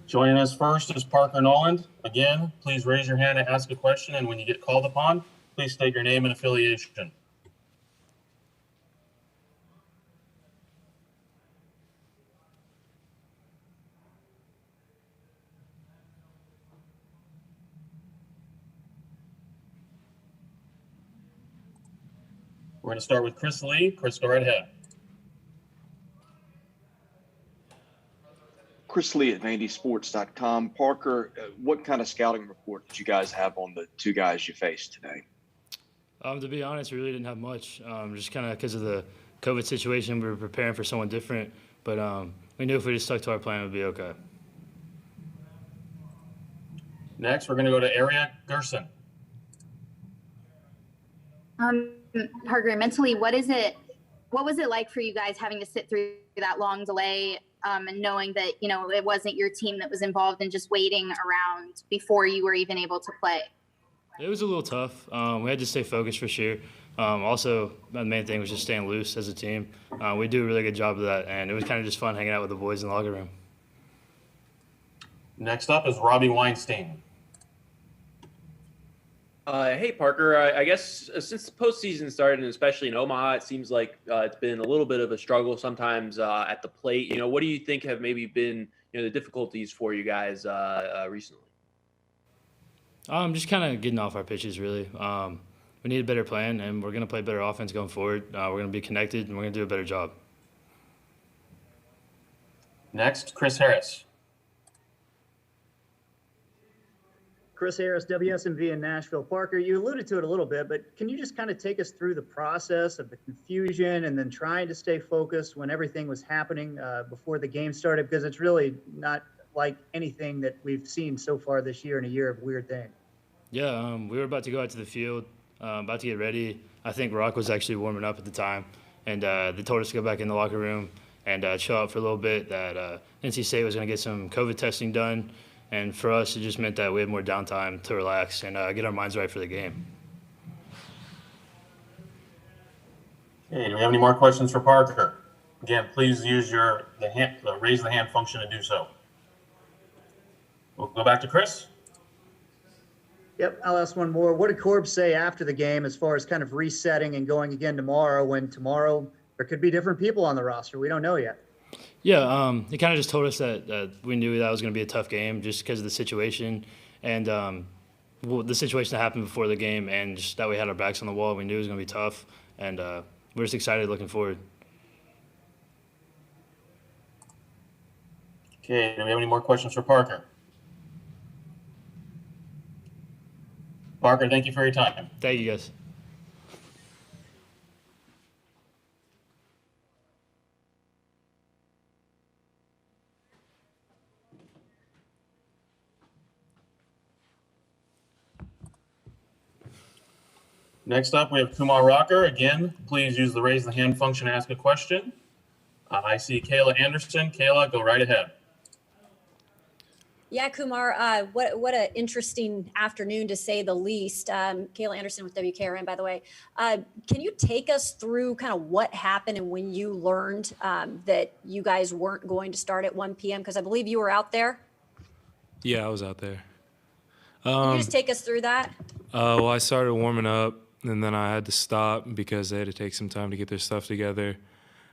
Joining us first is Parker Noland. Again, please raise your hand to ask a question, and when you get called upon, please state your name and affiliation. We're going to start with Chris Lee. Chris, go right ahead. Chris Lee at VandySports.com. Parker, what kind of scouting report did you guys have on the two guys you faced today? To be honest, we really didn't have much. Just kind of because of the COVID situation, we were preparing for someone different. But we knew if we just stuck to our plan, it would be okay. Next, we're going to go to Aria Gerson. Parker, mentally, what was it like for you guys having to sit through that long delay and knowing that, it wasn't your team that was involved and just waiting around before you were even able to play? It was a little tough. We had to stay focused for sure. Also, the main thing was just staying loose as a team. We do a really good job of that, and it was kind of just fun hanging out with the boys in the locker room. Next up is Robbie Weinstein. Hey, Parker. I guess since the postseason started, and especially in Omaha, it seems like it's been a little bit of a struggle sometimes at the plate. What do you think have maybe been the difficulties for you guys recently? Just kind of getting off our pitches, really. We need a better plan, and we're going to play better offense going forward. We're going to be connected, and we're going to do a better job. Next, Chris Harris. Chris Harris, WSMV in Nashville. Parker, you alluded to it a little bit, but can you just kind of take us through the process of the confusion and then trying to stay focused when everything was happening before the game started? Because it's really not like anything that we've seen so far this year in a year of weird things. Yeah, we were about to go out to the field, about to get ready. I think Rock was actually warming up at the time, and they told us to go back in the locker room and chill out for a little bit, that NC State was going to get some COVID testing done. And for us, it just meant that we had more downtime to relax and get our minds right for the game. Okay, do we have any more questions for Parker? Again, please use the raise the hand function to do so. We'll go back to Chris. Yep, I'll ask one more. What did Korb say after the game as far as kind of resetting and going again tomorrow, when tomorrow there could be different people on the roster? We don't know yet. Yeah, he kind of just told us that we knew that was going to be a tough game just because of the situation and the situation that happened before the game, and just that we had our backs on the wall. We knew it was going to be tough, and we're just excited looking forward. Okay, do we have any more questions for Parker? Parker, thank you for your time. Thank you, guys. Next up, we have Kumar Rocker. Again, please use the raise the hand function to ask a question. I see Kayla Anderson. Kayla, go right ahead. Yeah, Kumar, what an interesting afternoon to say the least. Kayla Anderson with WKRN, by the way. Can you take us through kind of what happened and when you learned that you guys weren't going to start at 1 p.m.? Because I believe you were out there. Yeah, I was out there. Can you just take us through that? Well, I started warming up, and then I had to stop because they had to take some time to get their stuff together.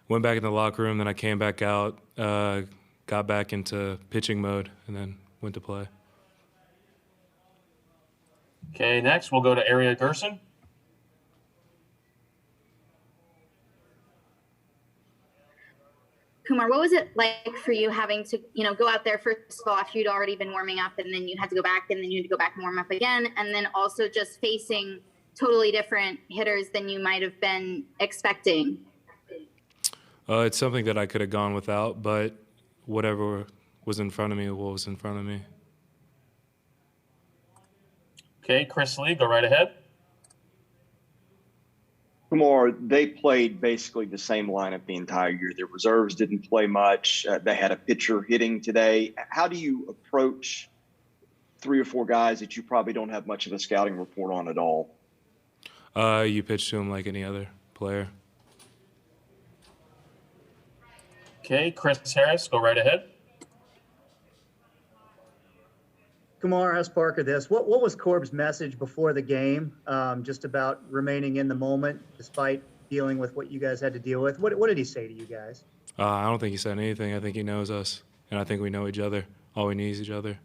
Went back in the locker room, then I came back out, got back into pitching mode, and then went to play. Okay, next we'll go to Aria Gerson. Kumar, what was it like for you having to, go out there first of all after you'd already been warming up, and then you had to go back, and then you had to go back and warm up again, and then also just facing totally different hitters than you might have been expecting? It's something that I could have gone without, but whatever was in front of me was in front of me. Okay, Chris Lee, go right ahead. Kumar, they played basically the same lineup the entire year. Their reserves didn't play much. They had a pitcher hitting today. How do you approach 3 or 4 guys that you probably don't have much of a scouting report on at all? You pitch to them like any other player. Okay, Chris Harris, go right ahead. Kumar asked Parker this. What was Korb's message before the game, just about remaining in the moment despite dealing with what you guys had to deal with? What did he say to you guys? I don't think he said anything. I think he knows us, and I think we know each other. All we need is each other.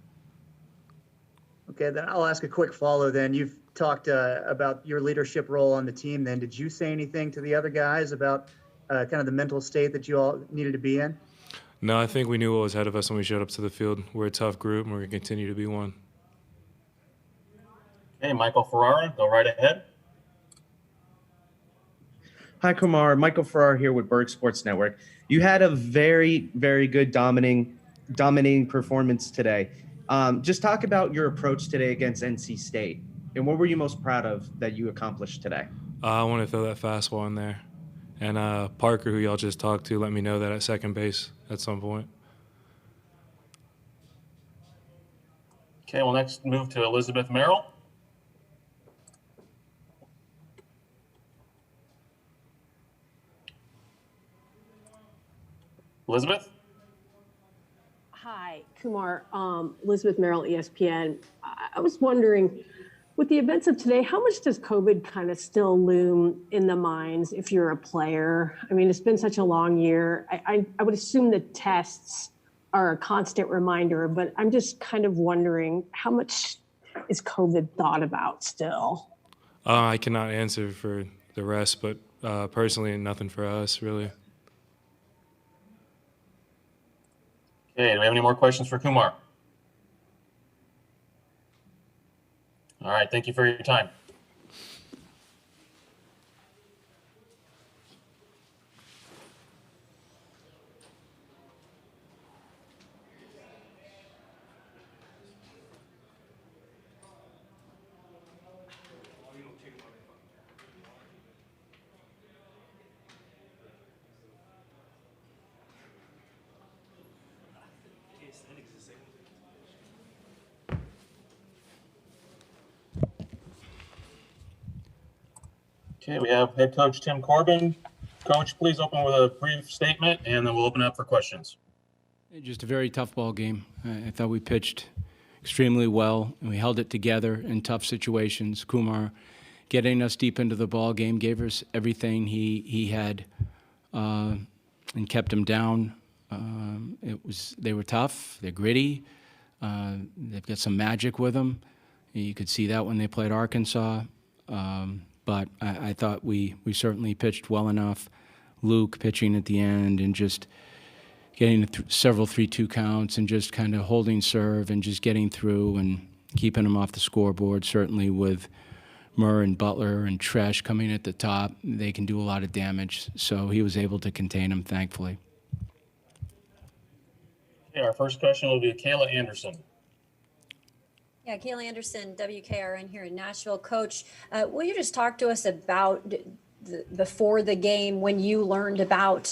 Okay, then I'll ask a quick follow then. You've talked about your leadership role on the team then. Did you say anything to the other guys about kind of the mental state that you all needed to be in? No, I think we knew what was ahead of us when we showed up to the field. We're a tough group, and we're going to continue to be one. Okay, Michael Freire, go right ahead. Hi, Kumar. Michael Freire here with Berg Sports Network. You had a very, very good dominating performance today. Just talk about your approach today against NC State, and what were you most proud of that you accomplished today? I want to throw that fastball in there. And Parker, who y'all just talked to, let me know that at second base at some point. Okay, we'll next move to Elizabeth Merrill. Elizabeth? Hi, Kumar. Elizabeth Merrill, ESPN. I was wondering, with the events of today, how much does COVID kind of still loom in the minds if you're a player? I mean, it's been such a long year. I would assume the tests are a constant reminder, but I'm just kind of wondering, how much is COVID thought about still? I cannot answer for the rest, but personally, nothing for us, really. Okay, do we have any more questions for Kumar? All right, thank you for your time. Okay, we have head coach Tim Corbin. Coach, please open with a brief statement, and then we'll open up for questions. Just a very tough ball game. I thought we pitched extremely well, and we held it together in tough situations. Kumar, getting us deep into the ball game, gave us everything he had, and kept him down. They were tough. They're gritty. They've got some magic with them. You could see that when they played Arkansas. But I thought we certainly pitched well enough. Luke pitching at the end and just getting several 3-2 counts and just kind of holding serve and just getting through and keeping them off the scoreboard. Certainly with Murr and Butler and Tresh coming at the top, they can do a lot of damage. So he was able to contain them, thankfully. Okay, our first question will be Kayla Anderson. Yeah, Kayla Anderson, WKRN here in Nashville. Coach, will you just talk to us about before the game when you learned about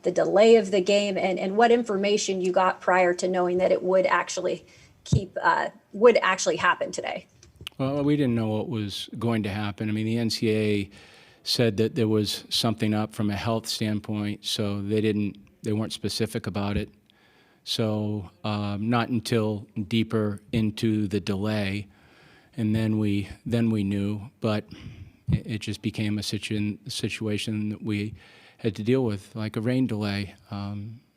the delay of the game and what information you got prior to knowing that it would actually happen today? Well, we didn't know what was going to happen. I mean, the NCAA said that there was something up from a health standpoint, so they weren't specific about it. So not until deeper into the delay, and then we knew. But it just became a situation that we had to deal with, like a rain delay.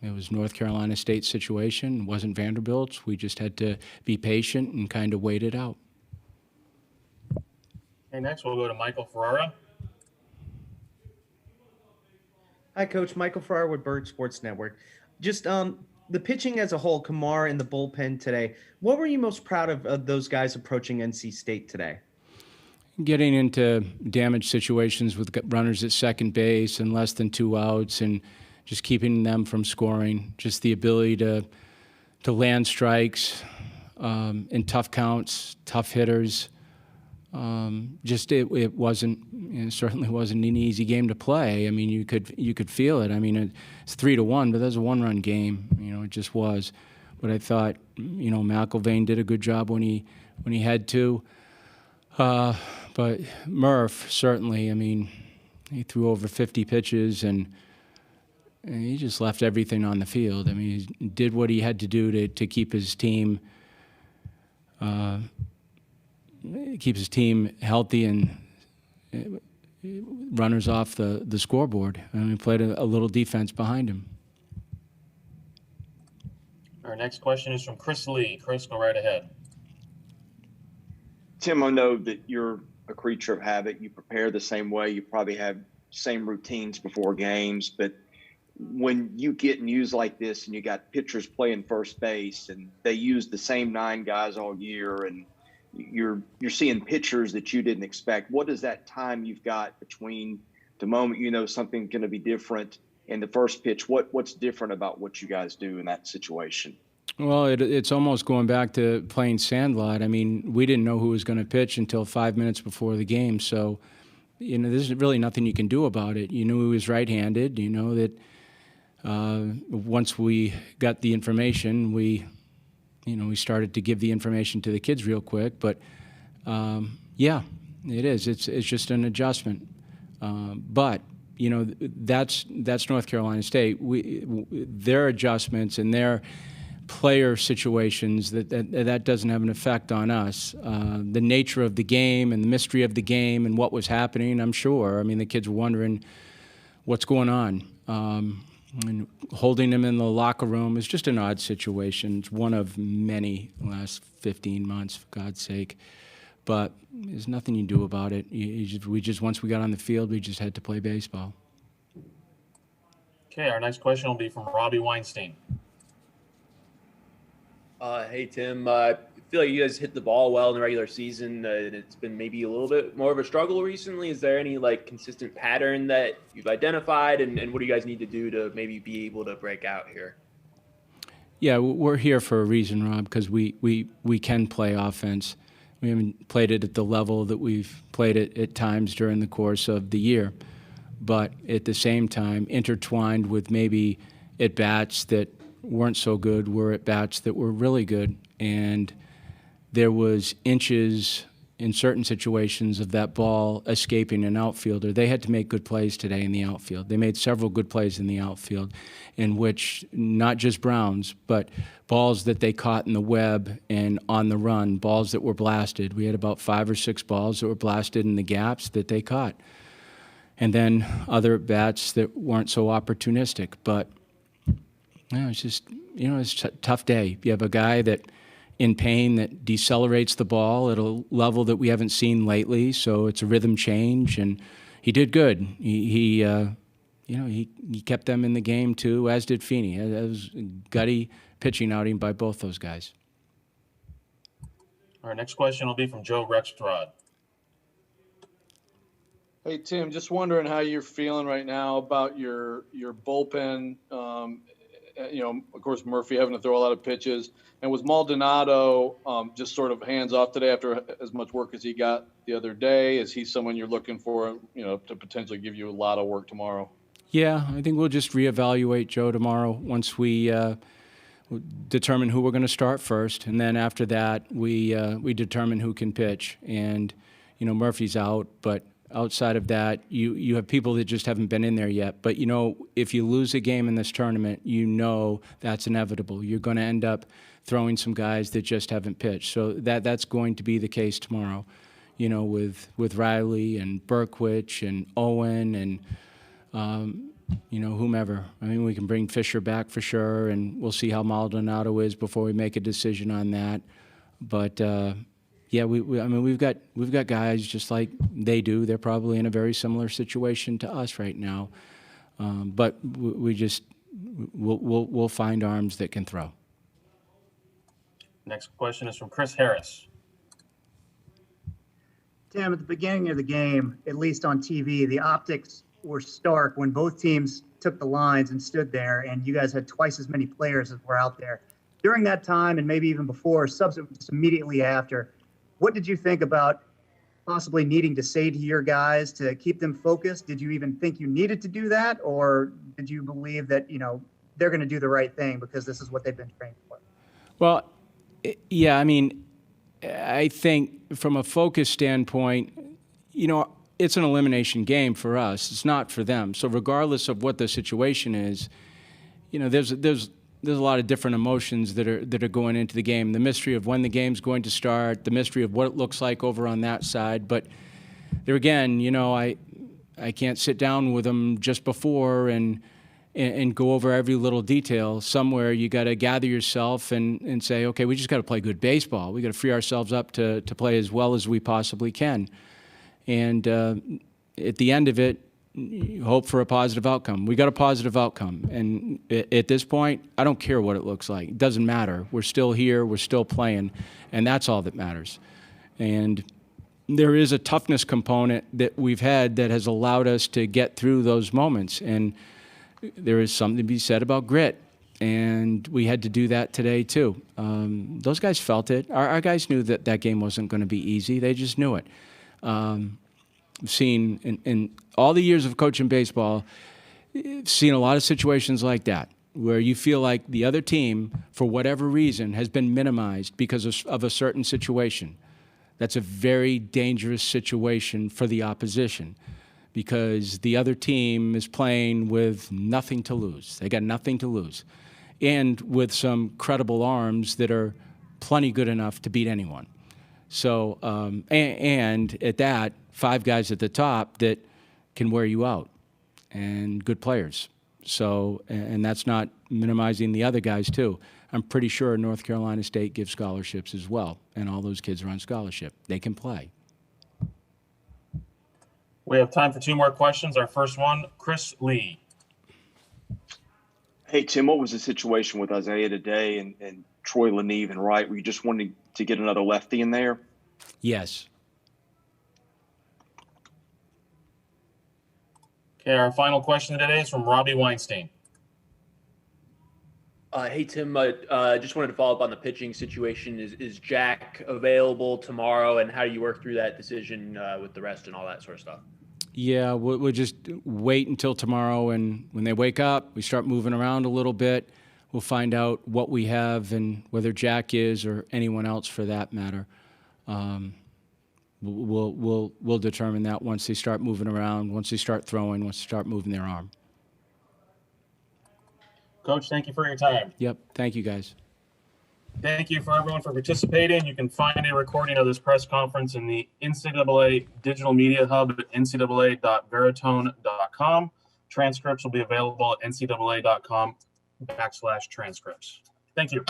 It was North Carolina State situation. It wasn't Vanderbilt's. We just had to be patient and kind of wait it out. Okay, next we'll go to Michael Freire. Hi, Coach. Michael Freire with Berg Sports Network. Just the pitching as a whole, Kumar and the bullpen today, what were you most proud of those guys approaching NC State today? Getting into damage situations with runners at second base and less than 2 outs and just keeping them from scoring. Just the ability to land strikes in tough counts, tough hitters. It wasn't, certainly wasn't an easy game to play. I mean, you could feel it. I mean, it's 3-1, but that's a one-run game. It just was. But I thought, McIlvain did a good job when he had to. But Murph, certainly, I mean, he threw over 50 pitches and he just left everything on the field. I mean, he did what he had to do to keep his team keeps his team healthy and runners off the scoreboard. And we played a little defense behind him. Our next question is from Chris Lee. Chris, go right ahead. Tim, I know that you're a creature of habit. You prepare the same way. You probably have same routines before games. But when you get news like this and you got pitchers playing first base and they use the same 9 guys all year and you're seeing pitchers that you didn't expect, what is that time you've got between the moment you know something's going to be different and the first pitch? What's different about what you guys do in that situation? Well, it's almost going back to playing Sandlot. I mean, we didn't know who was going to pitch until 5 minutes before the game. So, there's really nothing you can do about it. You knew he was right-handed. You know that once we got the information, we started to give the information to the kids real quick. But, yeah, it is. It's just an adjustment. But, that's North Carolina State. Their adjustments and their player situations, that doesn't have an effect on us. The nature of the game and the mystery of the game and what was happening, I'm sure. I mean, the kids were wondering what's going on. And holding them in the locker room is just an odd situation. It's one of many last 15 months, for God's sake. But there's nothing you can do about it. Once we got on the field, we just had to play baseball. Okay, our next question will be from Robbie Weinstein. Hey, Tim. I feel like you guys hit the ball well in the regular season, and it's been maybe a little bit more of a struggle recently. Is there any consistent pattern that you've identified, and what do you guys need to do to maybe be able to break out here? Yeah, we're here for a reason, Rob, because we can play offense. We haven't played it at the level that we've played it at times during the course of the year. But at the same time, intertwined with maybe at-bats that weren't so good were at-bats that were really good. And there was inches in certain situations of that ball escaping an outfielder. They had to make good plays today in the outfield. They made several good plays in the outfield in which not just Browns, but balls that they caught in the web and on the run, balls that were blasted. We had about 5 or 6 balls that were blasted in the gaps that they caught. And then other bats that weren't so opportunistic. But it's just, it's a tough day. You have a guy that in pain that decelerates the ball at a level that we haven't seen lately, so it's a rhythm change, and he did good. He kept them in the game too, as did Feeney. That was a gutty pitching outing by both those guys. Our next question will be from Joe Rexrod. Hey, Tim, just wondering how you're feeling right now about your bullpen. Of course, Murphy having to throw a lot of pitches. And was Maldonado just sort of hands off today after as much work as he got the other day? Is he someone you're looking for, to potentially give you a lot of work tomorrow? Yeah, I think we'll just reevaluate Joe tomorrow once we determine who we're going to start first. And then after that, we determine who can pitch. And, Murphy's out, but outside of that, you have people that just haven't been in there yet. But, if you lose a game in this tournament, that's inevitable. You're going to end up throwing some guys that just haven't pitched. So that's going to be the case tomorrow, with Riley and Berkwich and Owen and, whomever. I mean, we can bring Fisher back for sure, and we'll see how Maldonado is before we make a decision on that. But, yeah, we've got guys just like they do. They're probably in a very similar situation to us right now, but we'll find arms that can throw. Next question is from Chris Harris. Tim, at the beginning of the game, at least on TV, the optics were stark when both teams took the lines and stood there, and you guys had twice as many players as were out there. During that time, and maybe even before, just immediately after, what did you think about possibly needing to say to your guys to keep them focused? Did you even think you needed to do that? Or did you believe that, they're going to do the right thing because this is what they've been trained for? Well, yeah, I mean, I think from a focus standpoint, it's an elimination game for us. It's not for them. So regardless of what the situation is, there's there's a lot of different emotions that are going into the game. The mystery of when the game's going to start, the mystery of what it looks like over on that side. But there again, you know, I can't sit down with them just before and go over every little detail. Somewhere you got to gather yourself and say, okay, we just got to play good baseball. We got to free ourselves up to play as well as we possibly can. And at the end of it, you hope for a positive outcome. We got a positive outcome. And at this point, I don't care what it looks like. It doesn't matter. We're still here. We're still playing. And that's all that matters. And there is a toughness component that we've had that has allowed us to get through those moments. And there is something to be said about grit. And we had to do that today, too. Those guys felt it. Our guys knew that that game wasn't going to be easy. They just knew it. I've seen in all the years of coaching baseball, seen a lot of situations like that where you feel like the other team, for whatever reason, has been minimized because of a certain situation. That's a very dangerous situation for the opposition because the other team is playing with nothing to lose. They got nothing to lose. And with some credible arms that are plenty good enough to beat anyone. So, and at that, 5 guys at the top that can wear you out and good players. So, and that's not minimizing the other guys too. I'm pretty sure North Carolina State gives scholarships as well. And all those kids are on scholarship. They can play. We have time for 2 more questions. Our first one, Chris Lee. Hey, Tim, what was the situation with Isaiah today and Troy Leneve and Wright? Were you just wanting to get another lefty in there? Yes. Okay, our final question today is from Robbie Weinstein. Hey, Tim, just wanted to follow up on the pitching situation. Is Jack available tomorrow, and how do you work through that decision with the rest and all that sort of stuff? Yeah, we'll just wait until tomorrow, and when they wake up, we start moving around a little bit. We'll find out what we have and whether Jack is or anyone else for that matter. We'll determine that once they start moving around, once they start throwing, once they start moving their arm. Coach, thank you for your time. Yep. Thank you, guys. Thank you for everyone for participating. You can find a recording of this press conference in the NCAA Digital Media Hub at ncaa.veritone.com. Transcripts will be available at ncaa.com/transcripts. Thank you.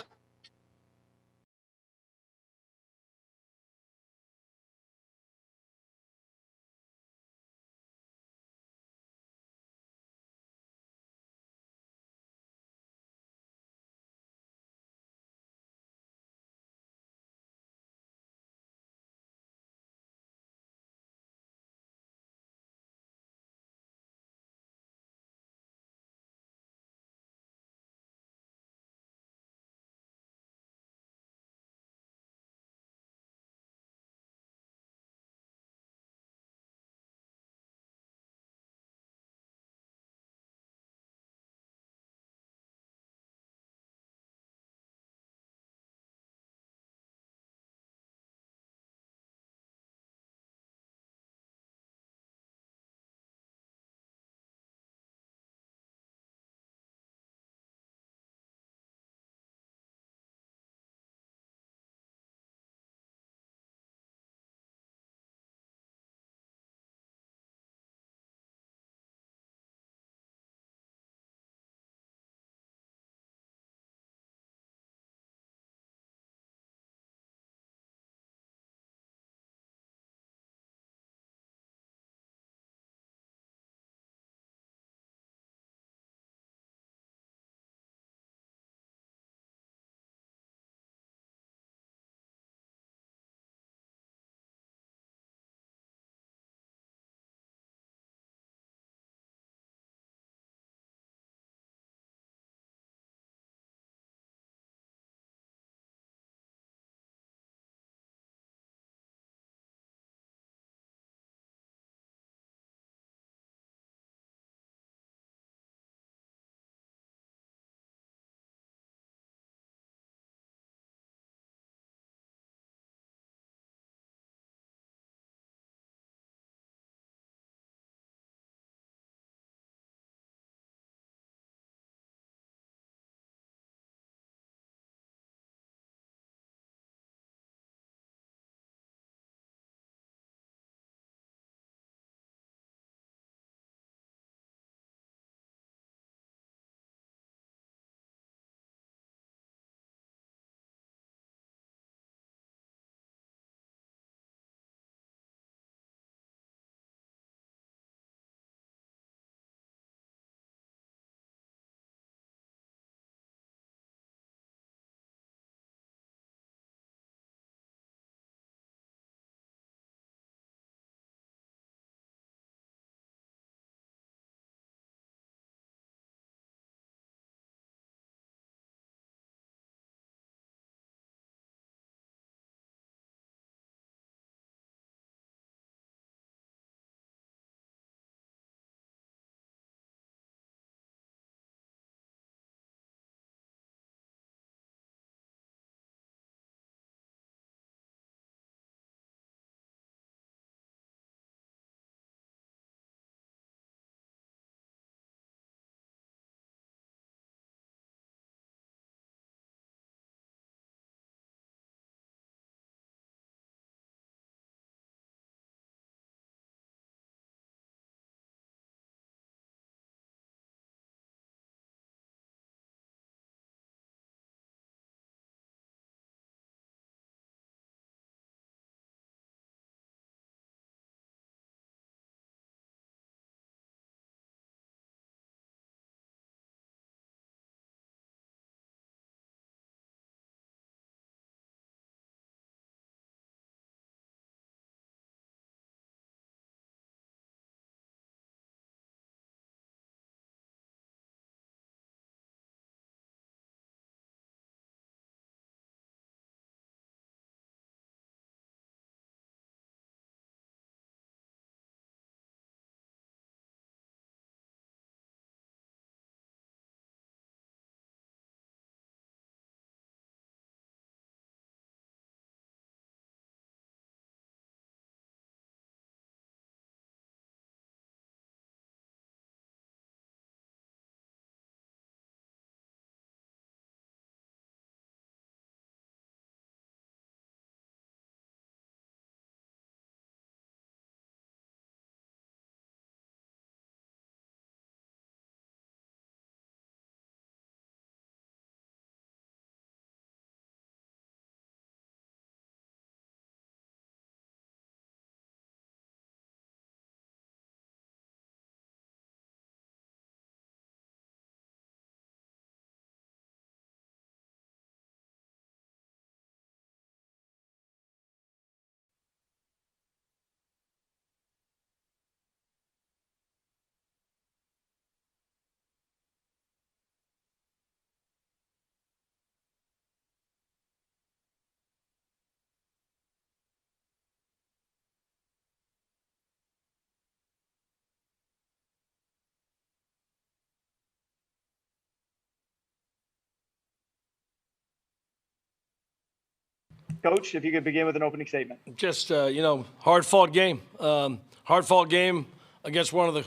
Coach, if you could begin with an opening statement. Just, hard-fought game. Hard-fought game against one of the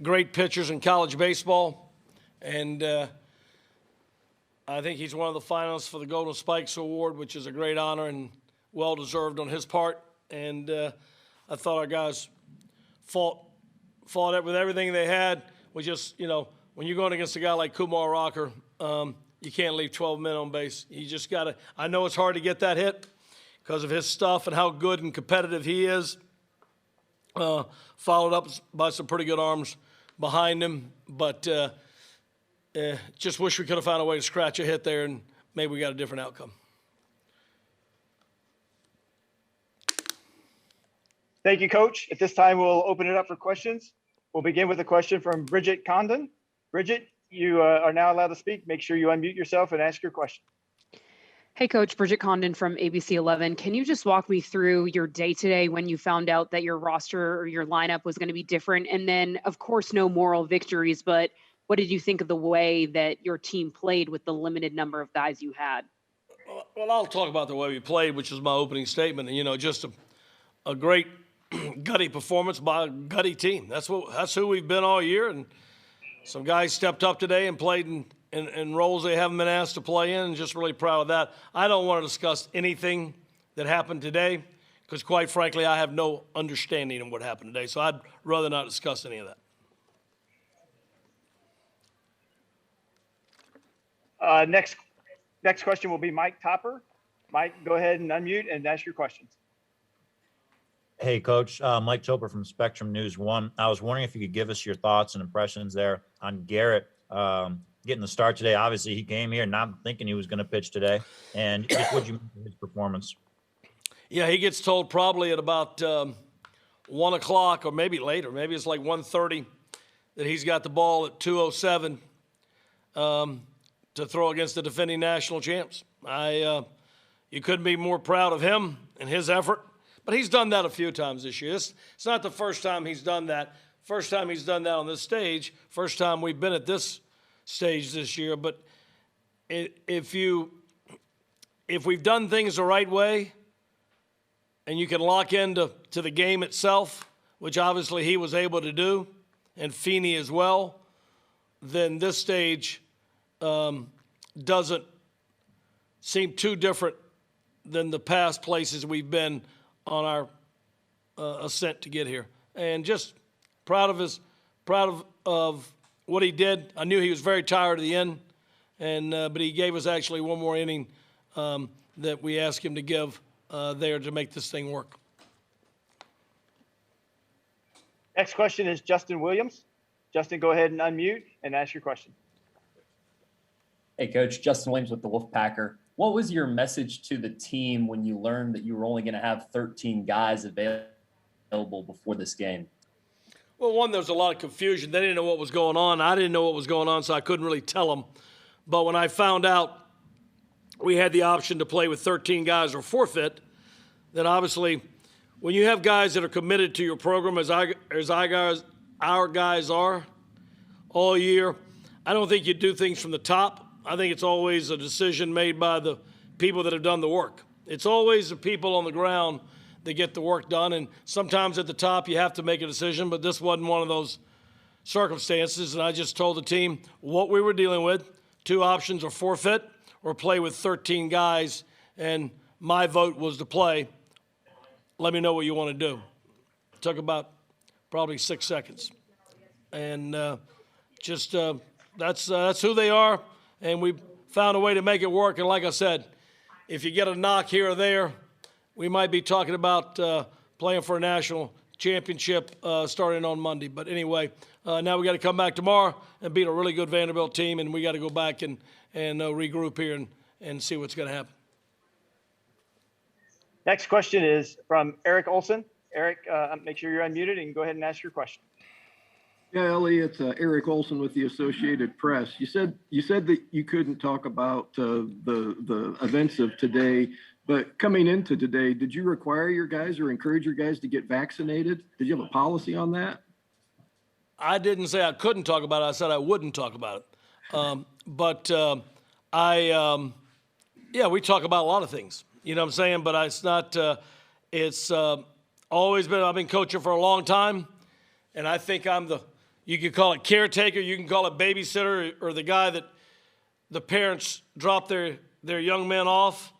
great pitchers in college baseball. And I think he's one of the finalists for the Golden Spikes Award, which is a great honor and well-deserved on his part. And I thought our guys fought it with everything they had. We just, when you're going against a guy like Kumar Rocker, you can't leave 12 men on base. You just got to – I know it's hard to get that hit because of his stuff and how good and competitive he is. Followed up by some pretty good arms behind him. But just wish we could have found a way to scratch a hit there, and maybe we got a different outcome. Thank you, Coach. At this time, we'll open it up for questions. We'll begin with a question from Bridget Condon. Bridget, you are now allowed to speak. Make sure you unmute yourself and ask your question. Hey, Coach. Bridget Condon from ABC 11. Can you just walk me through your day today when you found out that your roster or your lineup was going to be different? And then, of course, no moral victories, but what did you think of the way that your team played with the limited number of guys you had? Well, I'll talk about the way we played, which is my opening statement. And, just a great gutty performance by a gutty team. That's who we've been all year. And some guys stepped up today and played in roles they haven't been asked to play in, and just really proud of that. I don't want to discuss anything that happened today because, quite frankly, I have no understanding of what happened today. So I'd rather not discuss any of that. Next question will be Mike Topper. Mike, go ahead and unmute and ask your questions. Hey, Coach. Mike Topper from Spectrum News 1. I was wondering if you could give us your thoughts and impressions there on Garrett getting the start today. Obviously, he came here not thinking he was going to pitch today. And just what you make of his performance? Yeah, he gets told probably at about 1 o'clock or maybe later. Maybe it's like 1:30 that he's got the ball at 2:07 to throw against the defending national champs. You couldn't be more proud of him and his effort. But he's done that a few times this year. It's not the first time he's done that. First time he's done that on this stage. First time we've been at this stage this year. But if we've done things the right way, and you can lock into the game itself, which obviously he was able to do, and Feeney as well, then this stage doesn't seem too different than the past places we've been on our ascent to get here. And just proud of what he did. I knew he was very tired at the end, but he gave us actually one more inning that we asked him to give there to make this thing work. Next question is Justin Williams. Justin, go ahead and unmute and ask your question. Hey, Coach. Justin Williams with the Wolfpacker. What was your message to the team when you learned that you were only going to have 13 guys available before this game? Well, one, there was a lot of confusion. They didn't know what was going on. I didn't know what was going on, so I couldn't really tell them. But when I found out we had the option to play with 13 guys or forfeit, then obviously when you have guys that are committed to your program as our guys are all year, I don't think you do things from the top. I think it's always a decision made by the people that have done the work. It's always the people on the ground that get the work done, and sometimes at the top you have to make a decision, but this wasn't one of those circumstances, and I just told the team what we were dealing with. 2 options are forfeit or play with 13 guys, and my vote was to play. Let me know what you want to do. It took about probably 6 seconds. And that's who they are. And we found a way to make it work. And like I said, if you get a knock here or there, we might be talking about playing for a national championship starting on Monday. But anyway, now we got to come back tomorrow and beat a really good Vanderbilt team, and we got to go back and regroup here and see what's going to happen. Next question is from Eric Olson. Eric, make sure you're unmuted and go ahead and ask your question. Yeah, Ellie, it's Eric Olson with the Associated Press. You said that you couldn't talk about the events of today, but coming into today, did you require your guys or encourage your guys to get vaccinated? Did you have a policy on that? I didn't say I couldn't talk about it. I said I wouldn't talk about it. We talk about a lot of things. You know what I'm saying? But it's not. It's always been. I've been coaching for a long time, and I think I'm the. You can call it caretaker. You can call it babysitter, or the guy that the parents drop their young men off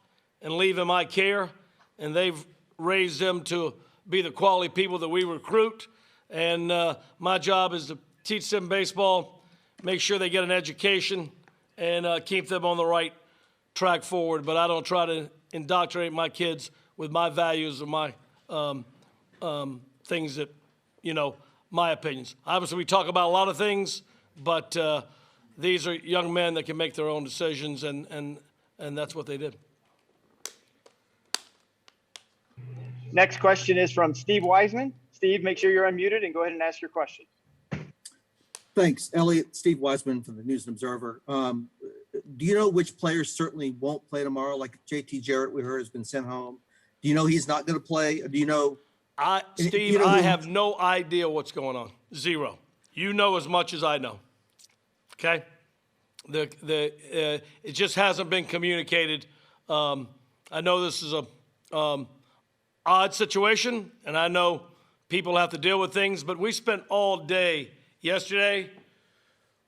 and leave in my care, and they've raised them to be the quality people that we recruit. And my job is to teach them baseball, make sure they get an education, and keep them on the right track forward. But I don't try to indoctrinate my kids with my values or my things that, my opinions. Obviously, we talk about a lot of things, but these are young men that can make their own decisions, and that's what they did. Next question is from Steve Wiseman. Steve, make sure you're unmuted and go ahead and ask your question. Thanks, Elliot. Steve Wiseman from the News and Observer. Do you know which players certainly won't play tomorrow? Like JT Jarrett, we heard, has been sent home. Do you know he's not going to play? Do you know? Steve, I have no idea what's going on. Zero. You know as much as I know. Okay? It just hasn't been communicated. I know this is a odd situation, and I know people have to deal with things, but we spent all day yesterday.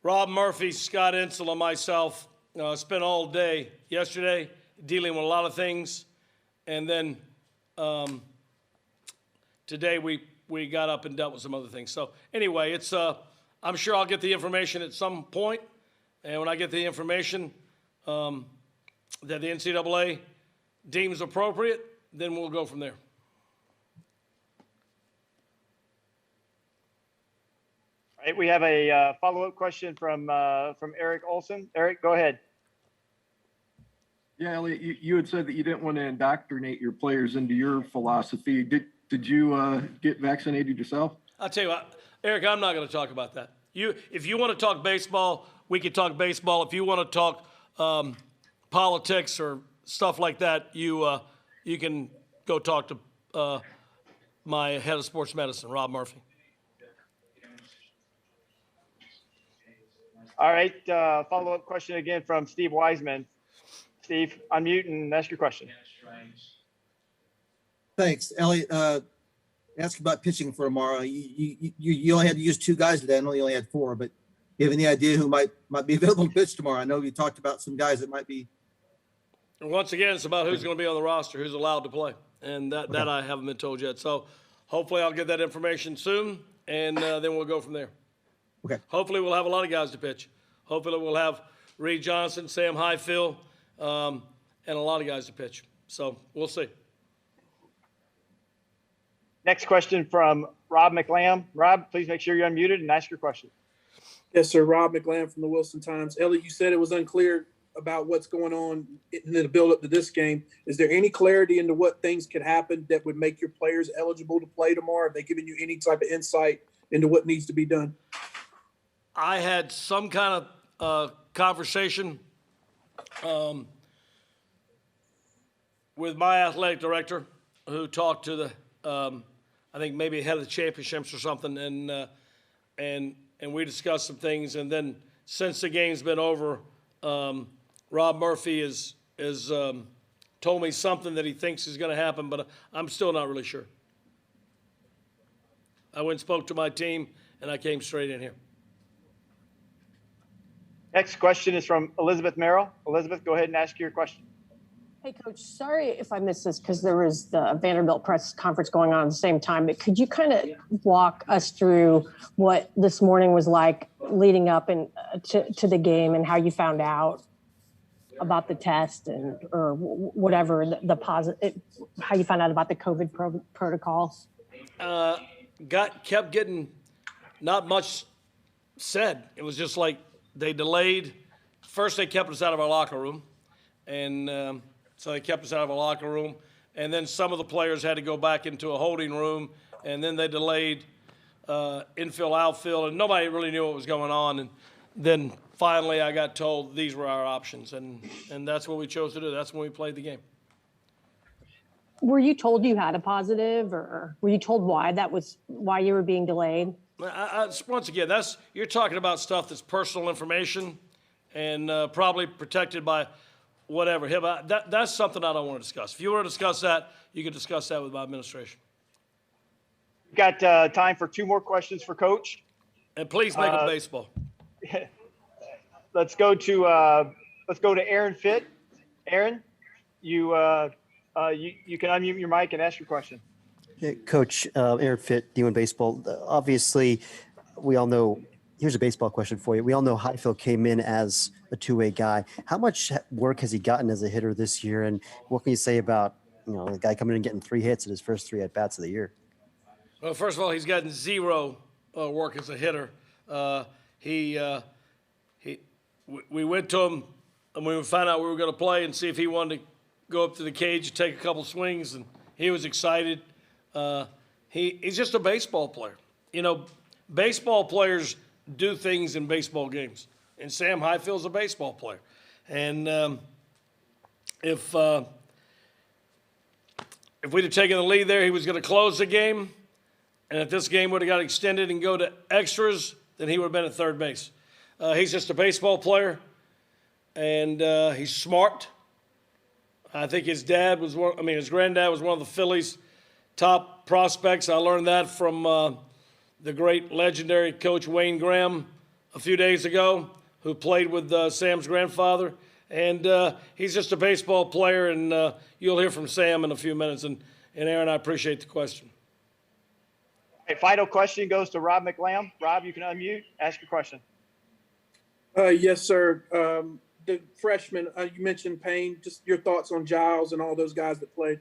Rob Murphy, Scott Insel, and myself spent all day yesterday dealing with a lot of things, and then today we got up and dealt with some other things. So anyway, it's I'm sure I'll get the information at some point, and when I get the information that the NCAA deems appropriate, then we'll go from there. All right, we have a follow-up question from Eric Olson. Eric, go ahead. Yeah, Elliot, you had said that you didn't want to indoctrinate your players into your philosophy. Did you get vaccinated yourself? I'll tell you what, Eric, I'm not going to talk about that. If you want to talk baseball, we can talk baseball. If you want to talk politics or stuff like that, you can go talk to my head of sports medicine, Rob Murphy. All right, follow-up question again from Steve Wiseman. Steve, unmute and ask your question. Thanks, Elliot. Ask about pitching for tomorrow. You only had to use 2 guys today. I know you only had 4, but do you have any idea who might be available to pitch tomorrow? I know you talked about some guys that might be. And once again, it's about who's going to be on the roster, who's allowed to play, and that I haven't been told yet. So hopefully I'll get that information soon, and then we'll go from there. Okay. Hopefully we'll have a lot of guys to pitch. Hopefully we'll have Reed Johnson, Sam Highfield, and a lot of guys to pitch. So we'll see. Next question from Rob McLam. Rob, please make sure you're unmuted and ask your question. Yes, sir. Rob McLam from the Wilson Times. Elliot, you said it was unclear about what's going on in the build-up to this game. Is there any clarity into what things could happen that would make your players eligible to play tomorrow? Have they given you any type of insight into what needs to be done? I had some kind of conversation with my athletic director, who talked to the I think maybe head of the championships or something, and we discussed some things. And then since the game's been over, Rob Murphy has told me something that he thinks is going to happen, but I'm still not really sure. I went and spoke to my team, and I came straight in here. Next question is from Elizabeth Merrill. Elizabeth, go ahead and ask your question. Hey, Coach, sorry if I missed this because there was the Vanderbilt press conference going on at the same time, but could you kind of walk us through what this morning was like leading up to the game and how you found out about the test or whatever, the positive, how you found out about the COVID protocols? Kept getting not much said. It was just like they delayed. First, they kept us out of our locker room, and so they kept us out of our locker room, and then some of the players had to go back into a holding room, and then they delayed infield, outfield, and nobody really knew what was going on. And then finally I got told these were our options, and that's what we chose to do. That's when we played the game. Were you told you had a positive, or were you told why you were being delayed? Once again, you're talking about stuff that's personal information and probably protected by whatever. That's something I don't want to discuss. If you want to discuss that, you can discuss that with my administration. We've got time for 2 more questions for Coach. And please make them baseball. Let's go to Aaron Fitt. Aaron, you can unmute your mic and ask your question. Yeah, Coach, Aaron Fitt, D1 Baseball. Obviously, we all know. Here's a baseball question for you. We all know Highfield came in as a two-way guy. How much work has he gotten as a hitter this year? And what can you say about, the guy coming in and getting 3 hits in his first 3 at-bats of the year? Well, first of all, he's gotten 0 work as a hitter. We went to him and we found out we were going to play and see if he wanted to go up to the cage and take a couple swings, and he was excited. He's just a baseball player. Baseball players do things in baseball games, and Sam Highfield's a baseball player. And if we'd have taken the lead there, he was going to close the game, and if this game would have got extended and go to extras, then he would have been at third base. He's just a baseball player, and he's smart. I think his granddad was one of the Phillies' top prospects. I learned that from the great legendary coach Wayne Graham a few days ago, who played with Sam's grandfather. And he's just a baseball player, and you'll hear from Sam in a few minutes. And Aaron, I appreciate the question. Okay, final question goes to Rob McLam. Rob, you can unmute. Ask your question. Yes, sir. The freshman, you mentioned Payne. Just your thoughts on Giles and all those guys that played.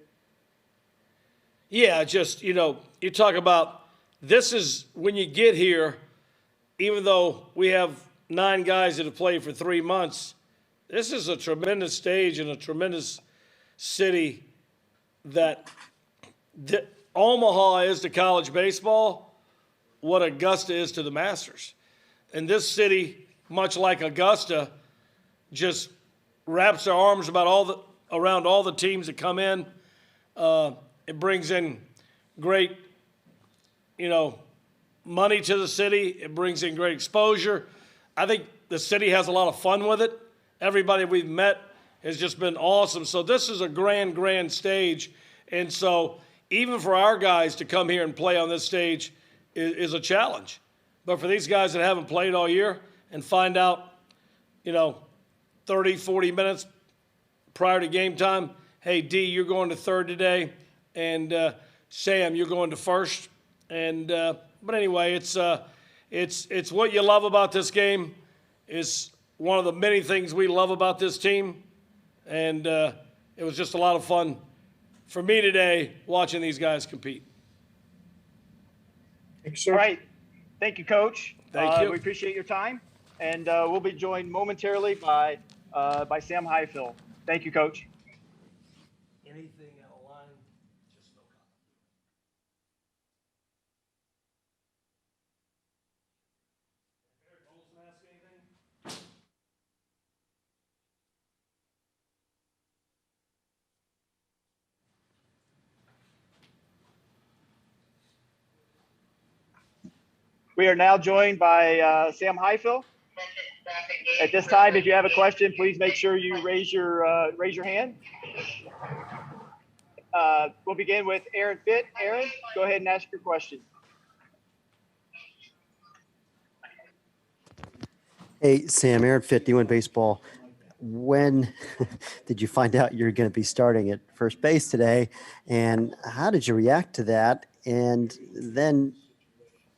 Yeah, just, you talk about this is when you get here, even though we have 9 guys that have played for 3 months, this is a tremendous stage and a tremendous city that Omaha is to college baseball what Augusta is to the Masters. And this city, much like Augusta, just wraps their arms around all the teams that come in. It brings in great, money to the city. It brings in great exposure. I think the city has a lot of fun with it. Everybody we've met has just been awesome. So this is a grand stage. And so even for our guys to come here and play on this stage is a challenge. But for these guys that haven't played all year and find out, 30, 40 minutes prior to game time, hey, D, you're going to third today, and Sam, you're going to first. And but anyway, it's what you love about this game. It's one of the many things we love about this team, and it was just a lot of fun for me today watching these guys compete. All right. Thank you, Coach. Thank you. We appreciate your time, and we'll be joined momentarily by Sam Highfield. Thank you, Coach. Anything out of line, just no comment. Eric Olson ask anything? We are now joined by Sam Highfield. At this time, if you have a question, please make sure you raise your hand. We'll begin with Aaron Fitt. Aaron, go ahead and ask your question. Hey, Sam, Aaron Fitt, D1 Baseball. When did you find out you're going to be starting at first base today? And how did you react to that? And then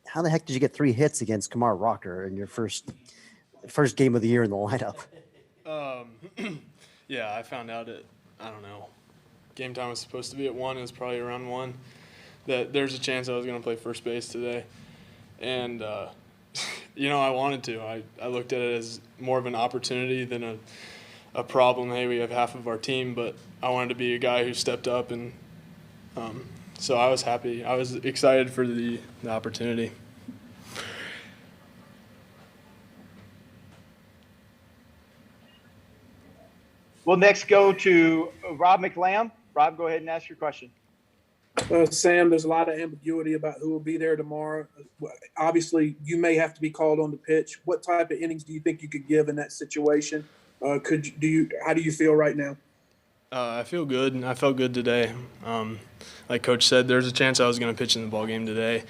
how the heck did you get 3 hits against Kumar Rocker in your first game of the year in the lineup? Yeah, I found out game time was supposed to be at 1. It was probably around 1. That there's a chance I was going to play first base today. And, I wanted to. I looked at it as more of an opportunity than a problem. Hey, we have half of our team, but I wanted to be a guy who stepped up. And so I was happy. I was excited for the opportunity. We'll next go to Rob McLam. Rob, go ahead and ask your question. Sam, there's a lot of ambiguity about who will be there tomorrow. Obviously, you may have to be called on to pitch. What type of innings do you think you could give in that situation? How do you feel right now? I feel good. I felt good today. Like Coach said, there's a chance I was going to pitch in the ball game today.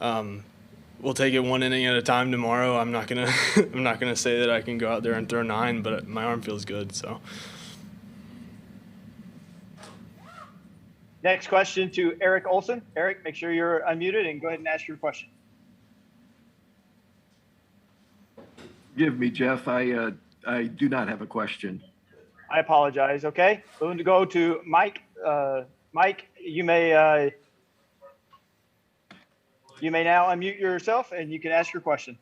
We'll take it one inning at a time tomorrow. I'm not gonna I'm not gonna say that I can go out there and throw 9, but my arm feels good. So. Next question to Eric Olson. Eric, make sure you're unmuted and go ahead and ask your question. Give me, Jeff. I do not have a question. I apologize. Okay, we're going to go to Mike. Mike, you may now unmute yourself and you can ask your question.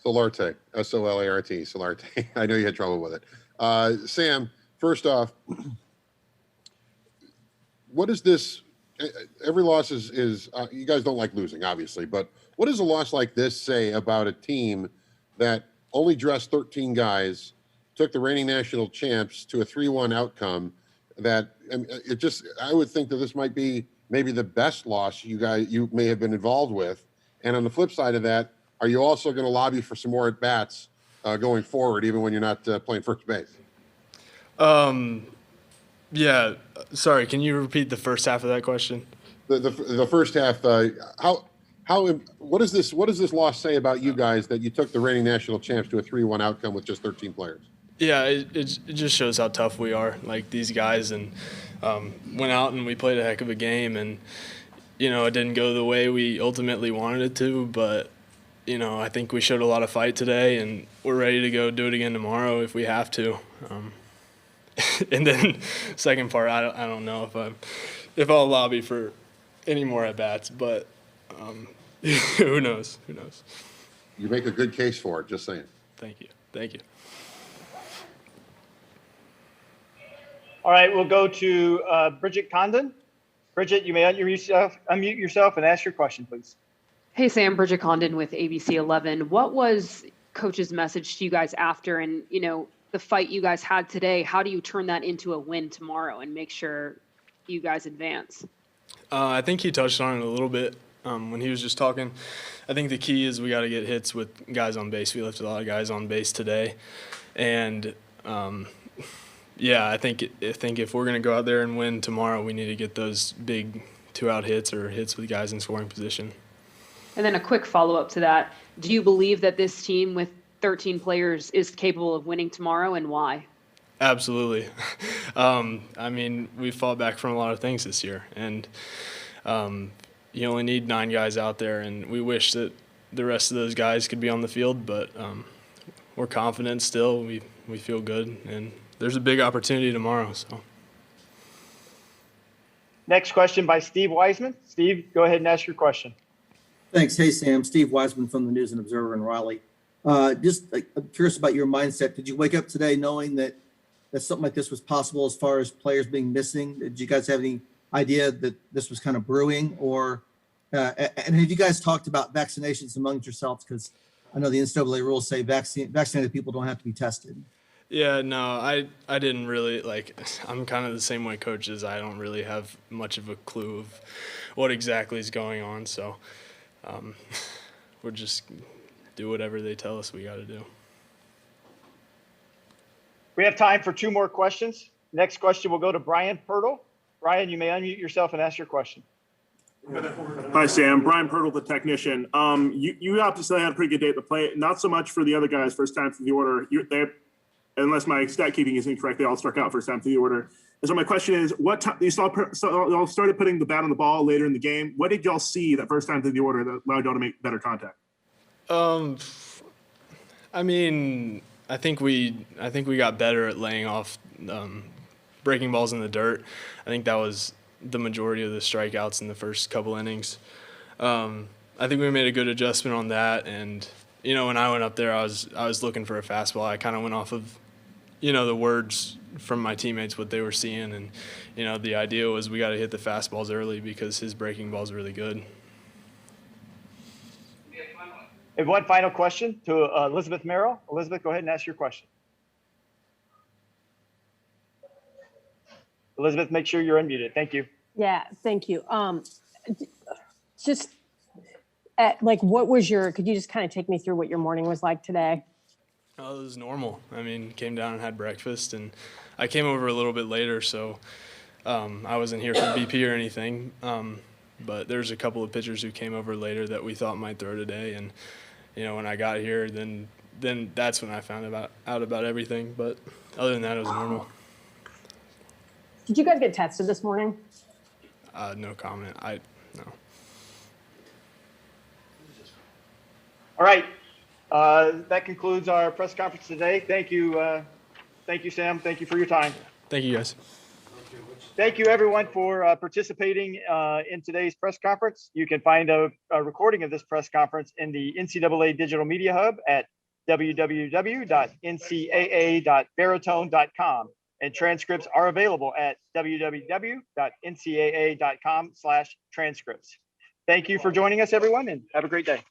Solarte, S-O-L-A-R-T, Solarte. I know you had trouble with it. Sam, first off, what is this? Every loss is you guys don't like losing, obviously, but what does a loss like this say about a team that only dressed 13 guys, took the reigning national champs to a 3-1 outcome? That I would think that this might be maybe the best loss you may have been involved with. And on the flip side of that, are you also going to lobby for some more at bats going forward, even when you're not playing first base? Yeah. Sorry. Can you repeat the first half of that question? The first half. What does this loss say about you guys that you took the reigning national champs to a 3-1 outcome with just 13 players? Yeah, it just shows how tough we are, like these guys, and went out and we played a heck of a game, and it didn't go the way we ultimately wanted it to, but I think we showed a lot of fight today, and we're ready to go do it again tomorrow if we have to. And then second part, I don't know if I'll lobby for any more at bats, but who knows? Who knows? You make a good case for it. Just saying. Thank you. Thank you. All right, we'll go to Bridget Condon. Bridget, you may unmute yourself and ask your question, please. Hey, Sam, Bridget Condon with ABC 11. What was Coach's message to you guys after, and the fight you guys had today? How do you turn that into a win tomorrow and make sure you guys advance? I think he touched on it a little bit when he was just talking. I think the key is we got to get hits with guys on base. We lifted a lot of guys on base today, and yeah, I think if we're going to go out there and win tomorrow, we need to get those big 2-out hits or hits with guys in scoring position. And then a quick follow-up to that. Do you believe that this team with 13 players is capable of winning tomorrow, and why? Absolutely. I mean, we fought back from a lot of things this year, and you only need 9 guys out there, and we wish that the rest of those guys could be on the field, but we're confident still. We feel good, and there's a big opportunity tomorrow. So. Next question by Steve Wiseman. Steve, go ahead and ask your question. Thanks. Hey, Sam. Steve Wiseman from the News and Observer in Raleigh. I'm curious about your mindset. Did you wake up today knowing that something like this was possible as far as players being missing? Did you guys have any idea that this was kind of brewing? Or and have you guys talked about vaccinations amongst yourselves? Because I know the NCAA rules say vaccinated people don't have to be tested. Yeah, no, I didn't really, I'm kind of the same way Coach is. I don't really have much of a clue of what exactly is going on. So we'll just do whatever they tell us we got to do. We have time for 2 more questions. Next question will go to Brian Pirtle. Brian, you may unmute yourself and ask your question. Hi, Sam. Brian Pirtle, the technician. You obviously had a pretty good day at the plate. Not so much for the other guys, first time through the order. Unless my stat keeping is incorrect, they all struck out first time through the order. And so my question is, what time you all started putting the bat on the ball later in the game? What did y'all see that first time through the order that allowed y'all to make better contact? I mean, I think we got better at laying off breaking balls in the dirt. I think that was the majority of the strikeouts in the first couple innings. I think we made a good adjustment on that, and when I went up there, I was looking for a fastball. I kind of went off of the words from my teammates, what they were seeing, and the idea was we got to hit the fastballs early because his breaking ball's really good. And one final question to Elizabeth Merrill. Elizabeth, go ahead and ask your question. Elizabeth, make sure you're unmuted. Thank you. Yeah, thank you. What was could you just kind of take me through what your morning was like today? Oh, it was normal. I mean, came down and had breakfast, and I came over a little bit later, so I wasn't here for BP or anything. But there's a couple of pitchers who came over later that we thought might throw today, and when I got here, then that's when I found out about everything. But other than that, it was normal. Did you guys get tested this morning? No comment. No. All right. That concludes our press conference today. Thank you, Sam. Thank you for your time. Thank you, guys. Thank you, everyone, for participating in today's press conference. You can find a recording of this press conference in the NCAA Digital Media Hub at www.ncaa.baritone.com, and transcripts are available at www.ncaa.com/transcripts. Thank you for joining us, everyone, and have a great day.